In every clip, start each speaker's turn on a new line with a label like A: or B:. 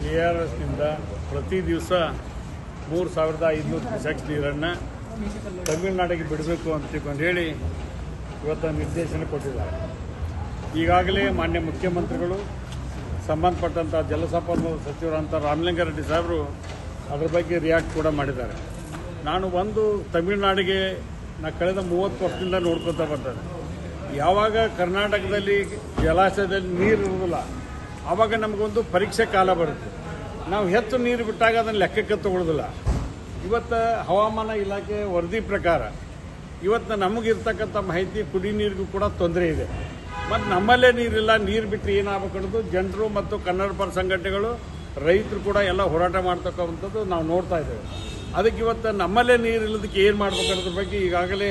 A: KRSನಿಂದ ಪ್ರತಿ ದಿವಸ 3,500 ಕ್ಯೂಸೆಕ್ ನೀರನ್ನು ತಮಿಳುನಾಡಿಗೆ ಬಿಡಬೇಕು ಅಂತ ಹೇಳಿ ಇವತ್ತು ನಿರ್ದೇಶನ ಕೊಟ್ಟಿದ್ದಾರೆ. ಈಗಾಗಲೇ ಮಾನ್ಯ ಮುಖ್ಯಮಂತ್ರಿಗಳು ಸಂಬಂಧಪಟ್ಟಂಥ ಜಲಸಂಪನ್ಮೂಲ ಸಚಿವರಂಥ ರಾಮಲಿಂಗಾರೆಡ್ಡಿ ಸಾಹೇಬರು ಅದರ ಬಗ್ಗೆ ರಿಯಾಕ್ಟ್ ಕೂಡ ಮಾಡಿದ್ದಾರೆ. ನಾನು ತಮಿಳುನಾಡಿಗೆ ಕಳೆದ 30 ವರ್ಷದಿಂದ ನೋಡ್ಕೊತಾ ಬರ್ತಾರೆ. ಯಾವಾಗ ಕರ್ನಾಟಕದಲ್ಲಿ ಜಲಾಶಯದಲ್ಲಿ ನೀರು ಇರುವುದಿಲ್ಲ ಆವಾಗ ನಮಗೊಂದು ಪರೀಕ್ಷೆ ಕಾಲ ಬರುತ್ತೆ. ನಾವು ಹೆಚ್ಚು ನೀರು ಬಿಟ್ಟಾಗ ಅದನ್ನು ಲೆಕ್ಕಕ್ಕೆ ತಗೊಳ್ಳೋದಿಲ್ಲ. ಇವತ್ತು ಹವಾಮಾನ ಇಲಾಖೆ ವರದಿ ಪ್ರಕಾರ ಇವತ್ತು ನಮಗಿರ್ತಕ್ಕಂಥ ಮಾಹಿತಿ ಕುಡಿ ನೀರಿಗೂ ಕೂಡ ತೊಂದರೆ ಇದೆ. ಮತ್ತು ನಮ್ಮಲ್ಲೇ ನೀರಿಲ್ಲ, ನೀರು ಬಿಟ್ಟು ಏನಾಗಬೇಕು ಅನ್ನೋದು ಜನರು ಮತ್ತು ಕನ್ನಡ ಪರ ಸಂಘಟನೆಗಳು ರೈತರು ಕೂಡ ಎಲ್ಲ ಹೋರಾಟ ಮಾಡ್ತಕ್ಕಂಥದ್ದು ನಾವು ನೋಡ್ತಾ ಇದ್ದೇವೆ. ಅದಕ್ಕೆ ಇವತ್ತು ನಮ್ಮಲ್ಲೇ ನೀರು ಇಲ್ಲದಕ್ಕೆ ಏನು ಮಾಡಬೇಕು ಅನ್ನೋದ್ರ ಬಗ್ಗೆ ಈಗಾಗಲೇ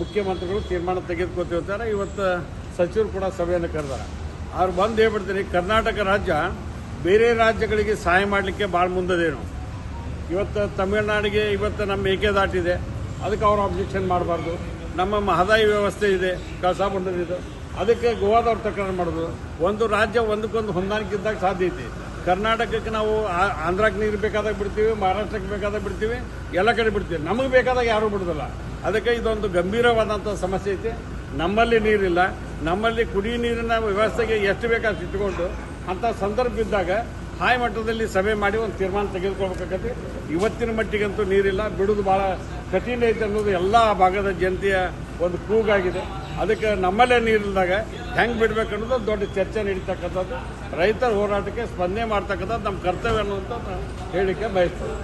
A: ಮುಖ್ಯಮಂತ್ರಿಗಳು ತೀರ್ಮಾನ ತೆಗೆದುಕೊತಿರ್ತಾರೆ. ಇವತ್ತು ಸಚಿವರು ಕೂಡ ಸಭೆಯನ್ನು ಕರೆದಾರೆ. ಅವ್ರು ಬಂದು ಹೇಳ್ಬಿಡ್ತೀನಿ, ಕರ್ನಾಟಕ ರಾಜ್ಯ ಬೇರೆ ರಾಜ್ಯಗಳಿಗೆ ಸಹಾಯ ಮಾಡಲಿಕ್ಕೆ ಭಾಳ ಮುಂದದೇನು. ಇವತ್ತು ತಮಿಳುನಾಡಿಗೆ ಇವತ್ತು ನಮ್ಮ ಮೇಕೆದಾಟಿದೆ, ಅದಕ್ಕೆ ಅವರು ಅಬ್ಜೆಕ್ಷನ್ ಮಾಡಬಾರ್ದು. ನಮ್ಮ ಮಹದಾಯಿ ವ್ಯವಸ್ಥೆ ಇದೆ, ಕಳಸ ಬಂದದಿದೆ, ಅದಕ್ಕೆ ಗೋವಾದವ್ರು ತಕರಾರು ಮಾಡೋದು. ಒಂದು ರಾಜ್ಯ ಒಂದಕ್ಕೊಂದು ಹೊಂದಾಣಿಕೆ ಇದ್ದಾಗ ಸಾಧ್ಯ ಐತಿ. ಕರ್ನಾಟಕಕ್ಕೆ ನಾವು ಆಂಧ್ರಕ್ಕೆ ನೀರು ಬೇಕಾದಾಗ ಬಿಡ್ತೀವಿ, ಮಹಾರಾಷ್ಟ್ರಕ್ಕೆ ಬೇಕಾದಾಗ ಬಿಡ್ತೀವಿ, ಎಲ್ಲ ಕಡೆ ಬಿಡ್ತೀವಿ. ನಮಗೆ ಬೇಕಾದಾಗ ಯಾರೂ ಬಿಡೋದಿಲ್ಲ. ಅದಕ್ಕೆ ಇದೊಂದು ಗಂಭೀರವಾದಂಥ ಸಮಸ್ಯೆ ಐತಿ. ನಮ್ಮಲ್ಲಿ ನೀರಿಲ್ಲ, ನಮ್ಮಲ್ಲಿ ಕುಡಿಯುವ ನೀರಿನ ವ್ಯವಸ್ಥೆಗೆ ಎಷ್ಟು ಬೇಕಾಷ್ಟು ಇಟ್ಕೊಂಡು ಅಂಥ ಸಂದರ್ಭ ಇದ್ದಾಗ ಹಾಯ್ ಮಟ್ಟದಲ್ಲಿ ಸಭೆ ಮಾಡಿ ಒಂದು ತೀರ್ಮಾನ ತೆಗೆದುಕೊಳ್ಬೇಕಾಗತ್ತೆ. ಇವತ್ತಿನ ಮಟ್ಟಿಗಂತೂ ನೀರಿಲ್ಲ, ಬಿಡೋದು ಭಾಳ ಕಠಿಣ ಐತೆ ಅನ್ನೋದು ಎಲ್ಲ ಭಾಗದ ಜನತೆಯ ಒಂದು ಕೂಗಾಗಿದೆ. ಅದಕ್ಕೆ ನಮ್ಮಲ್ಲೇ ನೀರಿಲ್ದಾಗ ಹೆಂಗೆ ಬಿಡಬೇಕು ಅನ್ನೋದು ದೊಡ್ಡ ಚರ್ಚೆ ನಡೀತಕ್ಕಂಥದ್ದು. ರೈತರ ಹೋರಾಟಕ್ಕೆ ಸ್ಪಂದನೆ ಮಾಡ್ತಕ್ಕಂಥದ್ದು ನಮ್ಮ ಕರ್ತವ್ಯ ಅನ್ನುವಂಥ ಹೇಳಿಕೆ ಬಯಸ್ತೇವೆ.